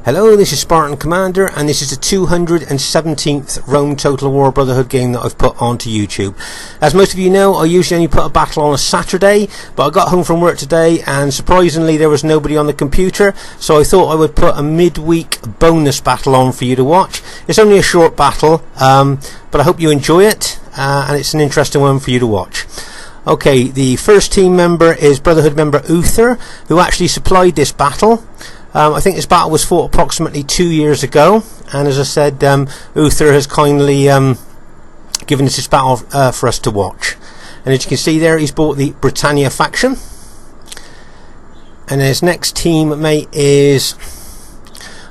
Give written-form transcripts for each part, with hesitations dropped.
Hello, this is Spartan Commander, and this is the 217th Rome Total War Brotherhood game that I've put onto YouTube. As most of you know, I usually only put a battle on a Saturday, but I got home from work today and surprisingly there was nobody on the computer, so I thought I would put a midweek bonus battle on for you to watch. It's only a short battle, but I hope you enjoy it, and it's an interesting one for you to watch. Okay, the first team member is Brotherhood member Uther, who actually supplied this battle. I think this battle was fought approximately 2 years ago, and as I said, Uther has kindly given us this battle for us to watch. And as you can see there, he's bought the Britannia faction, and his next teammate is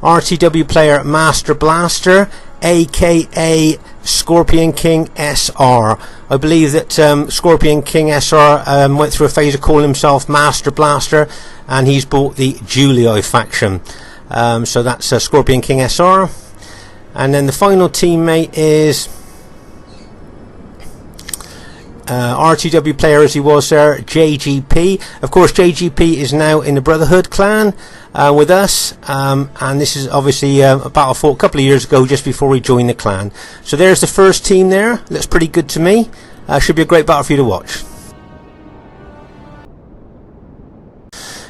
RTW player Master Blaster, aka Scorpion King SR. I believe that Scorpion King SR went through a phase of calling himself Master Blaster, and he's bought the Julii faction. So that's Scorpion King SR. And then the final teammate is RTW player, as he was there, JGP. Of course, JGP is now in the Brotherhood clan with us, and this is obviously a battle fought a couple of years ago, just before we joined the clan. So there's the first team there. Looks pretty good to me. Should be a great battle for you to watch.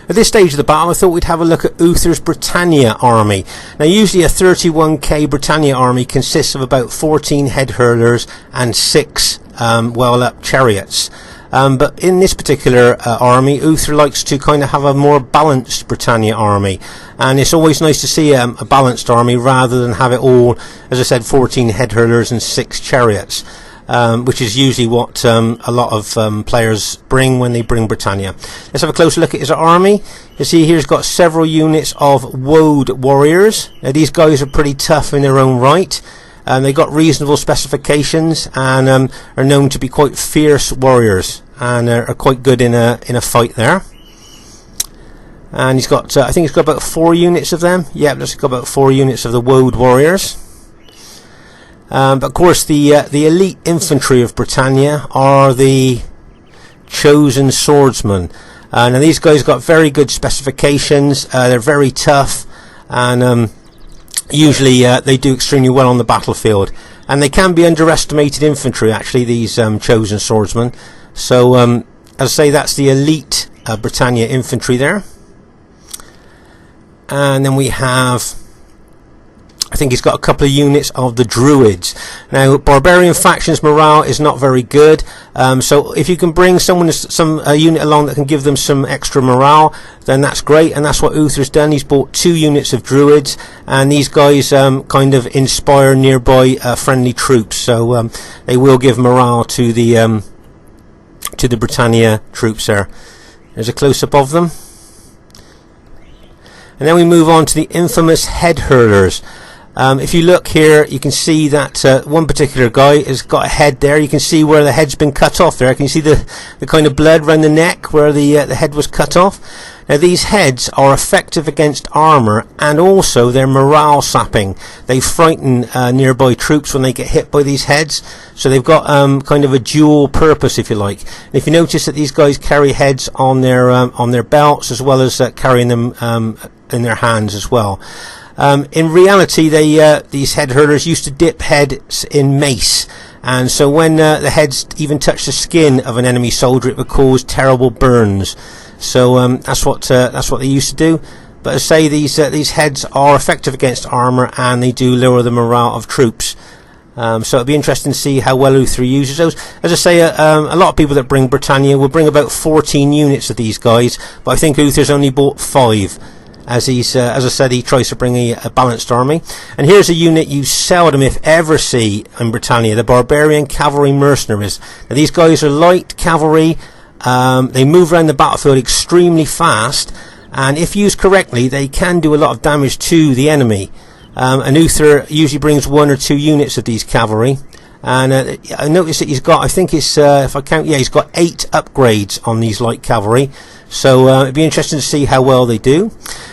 At this stage of the battle, I thought we'd have a look at Uther's Britannia Army. Now, usually a 31k Britannia Army consists of about 14 head hurlers and 6 well-up chariots. But in this particular army, Uther likes to kind of have a more balanced Britannia Army. And it's always nice to see a balanced army rather than have it all, as I said, 14 head hurlers and 6 chariots. Which is usually what a lot of players bring when they bring Britannia. Let's have a closer look at his army. You see here he's got several units of woad warriors. Now, these guys are pretty tough in their own right. They got reasonable specifications and are known to be quite fierce warriors, and are quite good in a fight there. And he's got, I think he's got about 4 units of them. Yeah, he's got about 4 units of the woad warriors. But of course the elite infantry of Britannia are the chosen swordsmen. Now these guys got very good specifications. They're very tough, and usually they do extremely well on the battlefield. And they can be underestimated infantry, actually, these chosen swordsmen. So as I say, that's the elite Britannia infantry there. And then we have, I think he's got a couple of units of the Druids. Now, barbarian factions morale is not very good, so if you can bring a unit along that can give them some extra morale, then that's great, and that's what Uther's done. He's bought 2 units of Druids, and these guys kind of inspire nearby friendly troops, so they will give morale to the Britannia troops there. There's a close-up of them. And then we move on to the infamous head hurlers. If you look here, you can see that one particular guy has got a head there. You can see where the head's been cut off there. Can you see the kind of blood around the neck where the head was cut off? Now, these heads are effective against armour, and also they're morale sapping. They frighten nearby troops when they get hit by these heads. So they've got kind of a dual purpose, if you like. And if you notice that these guys carry heads on their belts, as well as carrying them in their hands as well. In reality, these head hurlers used to dip heads in mace, and so when the heads even touched the skin of an enemy soldier, it would cause terrible burns. So that's what they used to do. But as I say, these heads are effective against armour, and they do lower the morale of troops. So it'll be interesting to see how well Uther uses those. As I say, a lot of people that bring Britannia will bring about 14 units of these guys, but I think Uther's only bought 5. As I said, he tries to bring a balanced army. And here's a unit you seldom, if ever, see in Britannia: the Barbarian Cavalry Mercenaries. Now, these guys are light cavalry. They move around the battlefield extremely fast, and if used correctly, they can do a lot of damage to the enemy. And Uther usually brings 1 or 2 units of these cavalry. And I noticed that he's got, I think it's, if I count, yeah, he's got 8 upgrades on these light cavalry. So it'd be interesting to see how well they do.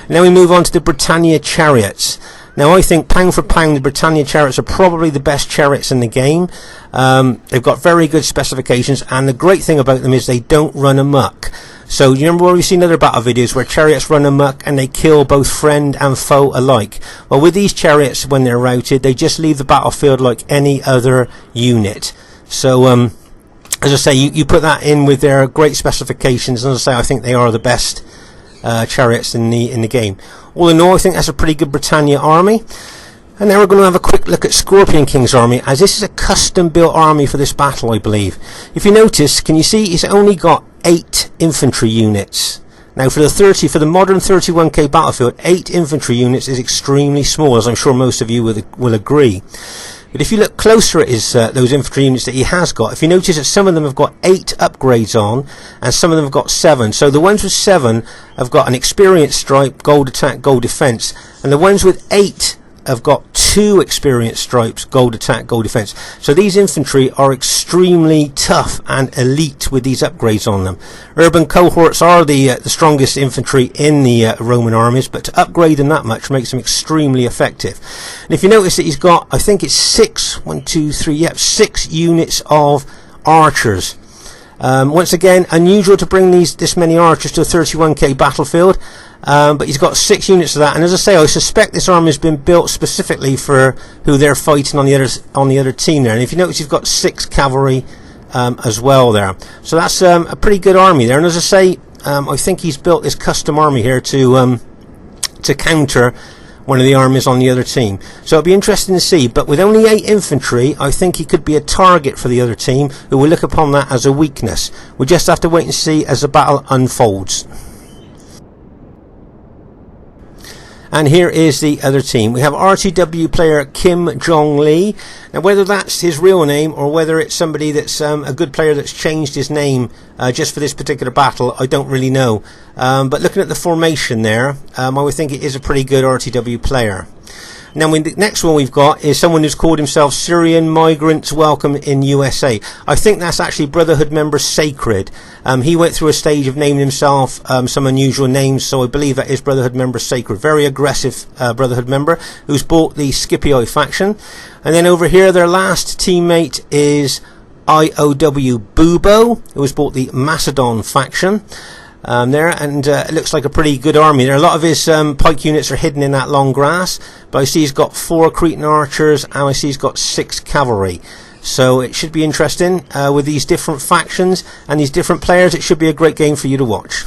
Now we move on to the Britannia chariots. Now I think pound for pound the Britannia chariots are probably the best chariots in the game. They've got very good specifications, and the great thing about them is they don't run amok. So you remember where we've seen other battle videos where chariots run amok and they kill both friend and foe alike? Well, with these chariots, when they're routed, they just leave the battlefield like any other unit. So as I say, you put that in with their great specifications, and as I say, I think they are the best chariots in the game. All in all, I think that's a pretty good Britannia army. And now we're going to have a quick look at Scorpion King's army, as this is a custom built army for this battle, I believe. If you notice, can you see he's only got 8 infantry units. Now for the modern 31k battlefield, 8 infantry units is extremely small, as I'm sure most of you will agree. But if you look closer at those infantry units that he has got, if you notice that some of them have got 8 upgrades on, and some of them have got 7. So the ones with 7 have got an experience stripe, gold attack, gold defense, and the ones with 8 have got 2 experience stripes, gold attack, gold defense. So these infantry are extremely tough and elite with these upgrades on them. Urban cohorts are the strongest infantry in the Roman armies, but to upgrade them that much makes them extremely effective. And if you notice that he's got, I think it's 6 units of archers. Once again, unusual to bring this many archers to a 31k battlefield, but he's got 6 units of that. And as I say, I suspect this army has been built specifically for who they're fighting on the other team there. And if you notice, you've got 6 cavalry as well there. So that's a pretty good army there. And as I say, I think he's built this custom army here to counter one of the armies on the other team. So it'll be interesting to see, but with only 8 infantry, I think he could be a target for the other team, who will look upon that as a weakness. We'll just have to wait and see as the battle unfolds. And here is the other team. We have RTW player Kim Jong-lee. Now whether that's his real name or whether it's somebody that's a good player that's changed his name just for this particular battle, I don't really know. But looking at the formation there, I would think it is a pretty good RTW player. Now the next one we've got is someone who's called himself Syrian Migrants Welcome in USA. I think that's actually Brotherhood member Sacred. He went through a stage of naming himself some unusual names, so I believe that is Brotherhood member Sacred. Very aggressive Brotherhood member who's bought the Scipii faction. And then over here their last teammate is IOW Bubo, who has bought the Macedon faction. There, and it looks like a pretty good army there. A lot of his pike units are hidden in that long grass, but I see he's got 4 Cretan archers and I see he's got 6 cavalry. So it should be interesting with these different factions and these different players. It should be a great game for you to watch.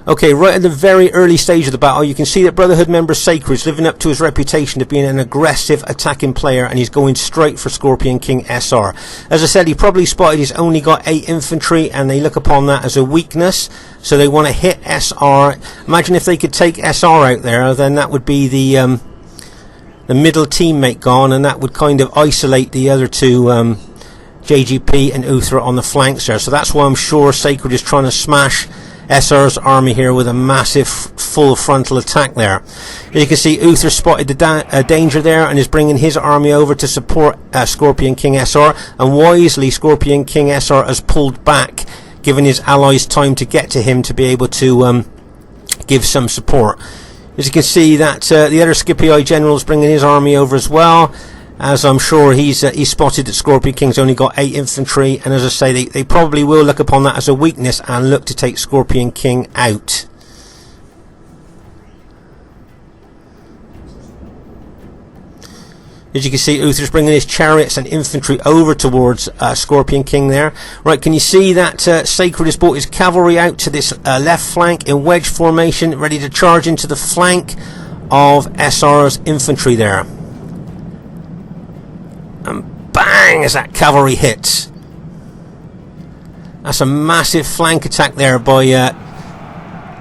Okay, right at the very early stage of the battle, you can see that Brotherhood member Sacred is living up to his reputation of being an aggressive attacking player, and he's going straight for Scorpion King SR. As I said, he probably spotted he's only got 8 infantry, and they look upon that as a weakness, so they want to hit SR. Imagine if they could take SR out there, then that would be the middle teammate gone, and that would kind of isolate the other two, JGP and Uther on the flanks there. So that's why I'm sure Sacred is trying to smash SR's army here with a massive full frontal attack there. As you can see, Uther spotted the danger there and is bringing his army over to support Scorpion King SR, and wisely Scorpion King SR has pulled back, giving his allies time to get to him to be able to give some support. As you can see, that the other Scipii general is bringing his army over as well, as I'm sure he's spotted that Scorpion King's only got 8 infantry, and as I say, they probably will look upon that as a weakness and look to take Scorpion King out. As you can see, Uther's bringing his chariots and infantry over towards Scorpion King there. Right, can you see that Sacred has brought his cavalry out to this left flank in wedge formation, ready to charge into the flank of SR's infantry there. And bang, as that cavalry hits. That's a massive flank attack there by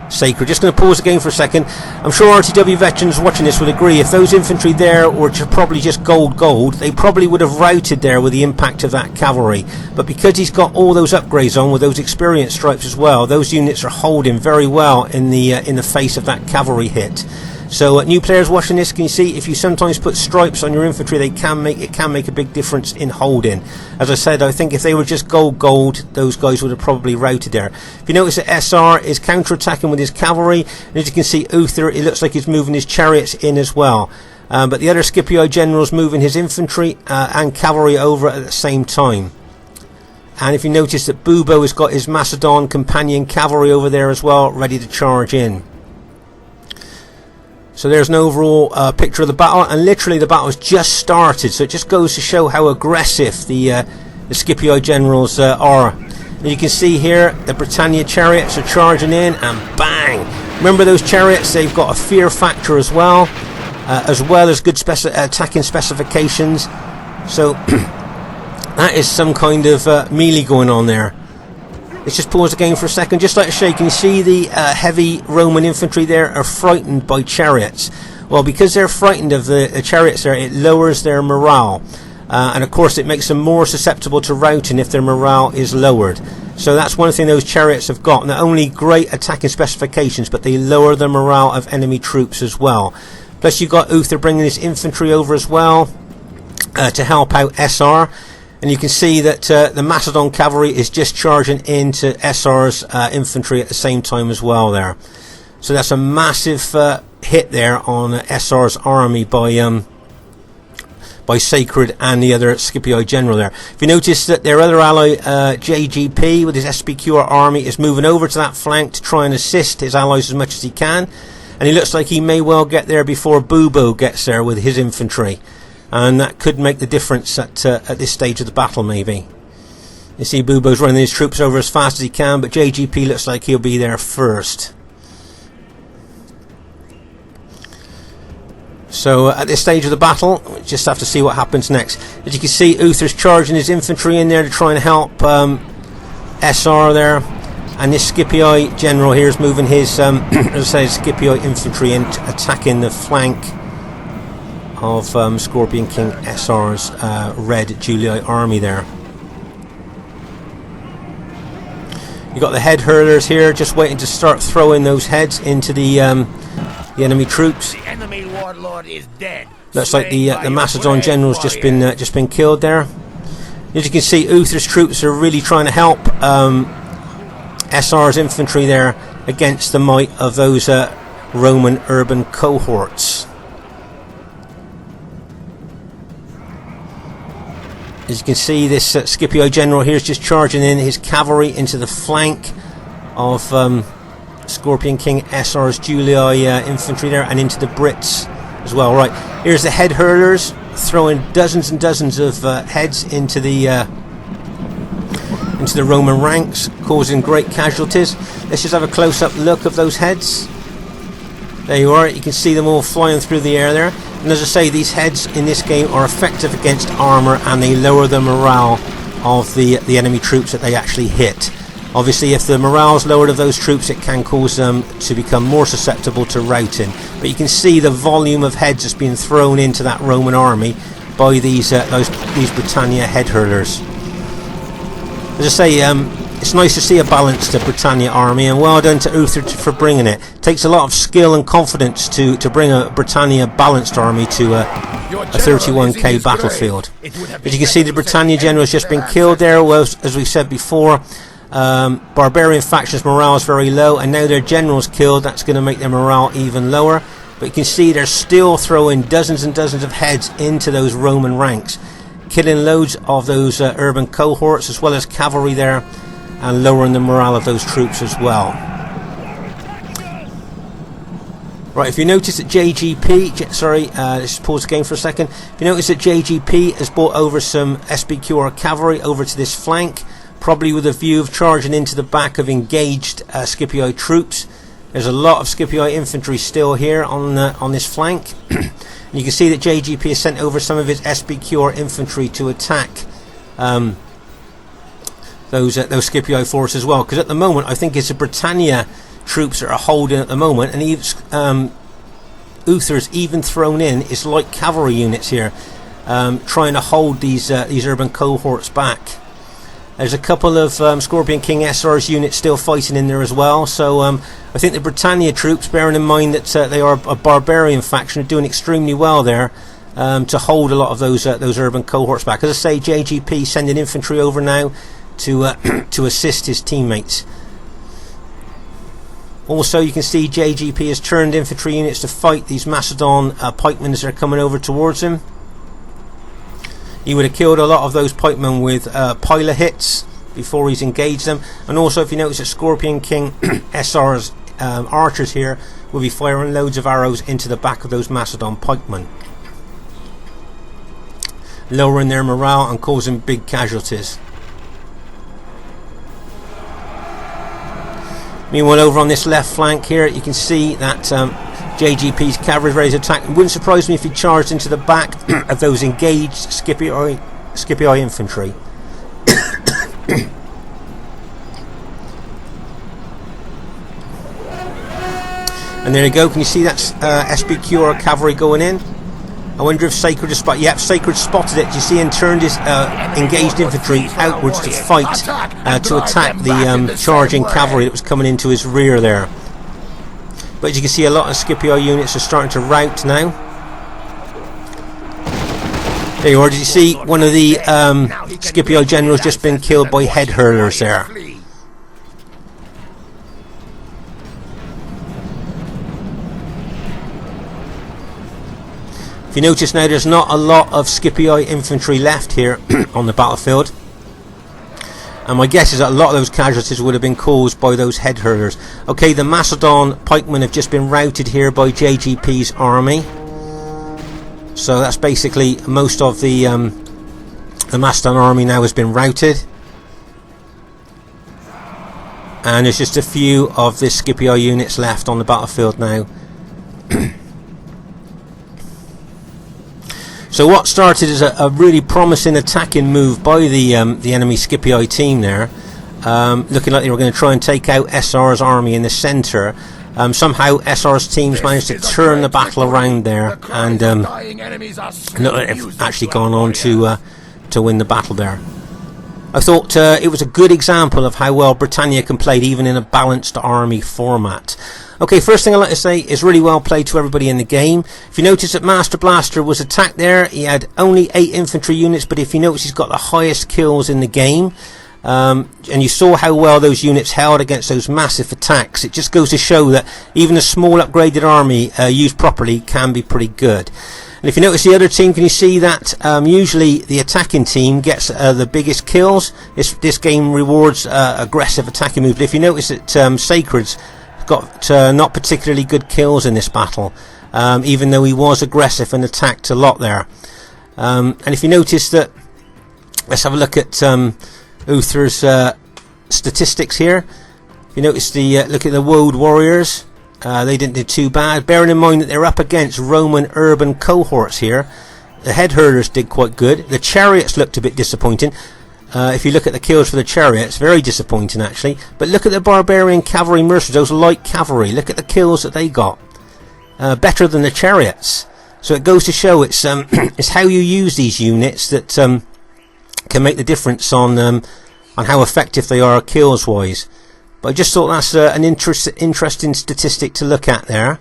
Sacred. Just going to pause the game for a second. I'm sure RTW veterans watching this would agree, if those infantry there were probably just gold, they probably would have routed there with the impact of that cavalry. But because he's got all those upgrades on with those experience stripes as well, those units are holding very well in the face of that cavalry hit. So new players watching this, can you see if you sometimes put stripes on your infantry, it can make a big difference in holding. As I said, I think if they were just gold, those guys would have probably routed there. If you notice that SR is counter-attacking with his cavalry, and as you can see, Uther, it looks like he's moving his chariots in as well. But the other Scipio general's moving his infantry and cavalry over at the same time. And if you notice that Bubo has got his Macedon companion cavalry over there as well, ready to charge in. So there's an overall picture of the battle, and literally the battle has just started, so it just goes to show how aggressive the Scipio generals are. And you can see here the Britannia chariots are charging in, and bang! Remember those chariots, they've got a fear factor as well as good attacking specifications. So that is some kind of melee going on there. Let's just pause the game for a second, just like to show you. Can you see the heavy Roman infantry there are frightened by chariots? Well, because they're frightened of the chariots there, it lowers their morale. And of course it makes them more susceptible to routing if their morale is lowered. So that's one thing those chariots have got. Not only great attacking specifications, but they lower the morale of enemy troops as well. Plus you've got Uther bringing his infantry over as well to help out SR. And you can see that the Macedon cavalry is just charging into SR's infantry at the same time as well there. So that's a massive hit there on SR's army by Sacred and the other Scipio general there. If you notice that their other ally JGP with his SPQR army is moving over to that flank to try and assist his allies as much as he can. And he looks like he may well get there before Bubo gets there with his infantry. And that could make the difference at this stage of the battle, maybe. You see Bubo's running his troops over as fast as he can, but JGP looks like he'll be there first. So at this stage of the battle, we just have to see what happens next. As you can see, Uther's charging his infantry in there to try and help SR there. And this Scipio general here is moving his, as I say, Scipio infantry in, attacking the flank of Scorpion King SR's Red Julii army there. You got the head hurlers here, just waiting to start throwing those heads into the enemy troops. The enemy warlord is dead. Looks like the Macedon general's just been killed there. As you can see, Uther's troops are really trying to help SR's infantry there against the might of those Roman urban cohorts. As you can see, this Scipio general here is just charging in his cavalry into the flank of Scorpion King SR's Julii infantry there, and into the Brits as well. Right, here's the head hurlers throwing dozens and dozens of heads into the Roman ranks, causing great casualties. Let's just have a close-up look of those heads. There you are. You can see them all flying through the air there. And as I say, these heads in this game are effective against armour, and they lower the morale of the enemy troops that they actually hit. Obviously, if the morale is lowered of those troops, it can cause them to become more susceptible to routing. But you can see the volume of heads that's being thrown into that Roman army by these Britannia head hurlers. As I say, it's nice to see a balanced Britannia army, and well done to Uther for bringing it. It takes a lot of skill and confidence to bring a Britannia balanced army to a 31k battlefield. As you can see, the Britannia general has just been killed there. Well, as we said before, barbarian factions' morale is very low, and now their general's killed. That's going to make their morale even lower. But you can see they're still throwing dozens and dozens of heads into those Roman ranks, killing loads of those urban cohorts as well as cavalry there, and lowering the morale of those troops as well. Right, if you notice that let's pause the game for a second. If you notice that JGP has brought over some SPQR cavalry over to this flank, probably with a view of charging into the back of engaged Scipio troops. There's a lot of Scipio infantry still here on this flank. And you can see that JGP has sent over some of his SPQR infantry to attack those Scipio forces as well, because at the moment I think it's the Britannia troops that are holding at the moment, and even Uther's even thrown in his light cavalry units here, trying to hold these urban cohorts back. There's a couple of Scorpion King SR's units still fighting in there as well. So I think the Britannia troops, bearing in mind that they are a barbarian faction, are doing extremely well there to hold a lot of those urban cohorts back. As I say, JGP sending infantry over now to to assist his teammates. Also, you can see JGP has turned infantry units to fight these Macedon pikemen as they're coming over towards him. He would have killed a lot of those pikemen with pilot hits before he's engaged them. And also, if you notice that Scorpion King SR's archers here will be firing loads of arrows into the back of those Macedon pikemen, lowering their morale and causing big casualties. Meanwhile, over on this left flank here, you can see that JGP's cavalry is ready to attack. It wouldn't surprise me if he charged into the back of those engaged Scipii infantry. And there you go. Can you see that's SBQR cavalry going in? I wonder if Sacred has spotted. Yep, Sacred spotted it. You see, and turned his engaged infantry outwards to fight, to attack the charging cavalry that was coming into his rear there. But as you can see, a lot of Scipii units are starting to rout now. There you are. Did you see one of the Scipii generals just been killed by head hurlers there? If you notice now, there's not a lot of Scipii infantry left here on the battlefield, and my guess is that a lot of those casualties would have been caused by those head hurlers. Okay, the Macedon pikemen have just been routed here by JGP's army, so that's basically most of the Macedon army now has been routed, and there's just a few of the Scipii units left on the battlefield now. So what started as a really promising attacking move by the enemy Scipii team there, looking like they were going to try and take out SR's army in the centre. Somehow SR's teams managed to turn the battle around there, and look like they've actually gone on to win the battle there. I thought it was a good example of how well Britannia can play even in a balanced army format. Okay, first thing I'd like to say is really well played to everybody in the game. If you notice that Master Blaster was attacked there, he had only 8 infantry units, but if you notice, he's got the highest kills in the game. And you saw how well those units held against those massive attacks. It just goes to show that even a small upgraded army used properly can be pretty good. And if you notice the other team, can you see that usually the attacking team gets the biggest kills? This game rewards aggressive attacking moves. But if you notice that Sacred's got not particularly good kills in this battle, even though he was aggressive and attacked a lot there. And if you notice that, let's have a look at Uther's statistics here. You notice the look at the Woad warriors. They didn't do too bad, bearing in mind that they're up against Roman urban cohorts here. The head hurlers did quite good. The chariots looked a bit disappointing. If you look at the kills for the chariots, very disappointing actually. But look at the barbarian cavalry mercenaries, those light cavalry. Look at the kills that they got. Better than the chariots. So it goes to show it's how you use these units that can make the difference on how effective they are kills wise. But I just thought that's an interesting statistic to look at there.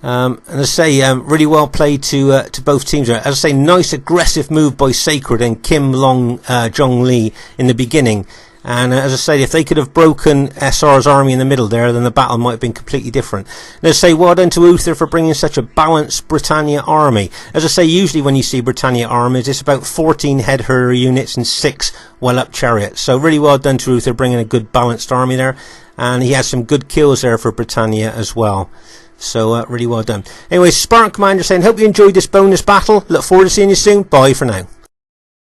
And as I say, really well played to both teams. As I say, nice aggressive move by Sacred and Kim Long Jong Lee in the beginning. And as I say, if they could have broken SR's army in the middle there, then the battle might have been completely different. And as I say, well done to Uther for bringing such a balanced Britannia army. As I say, usually when you see Britannia armies, it's about 14 head hurler units and 6 well-up chariots. So really well done to Uther bringing a good balanced army there. And he had some good kills there for Britannia as well. So really well done. Anyway, Spartan Commander saying, hope you enjoyed this bonus battle. Look forward to seeing you soon. Bye for now.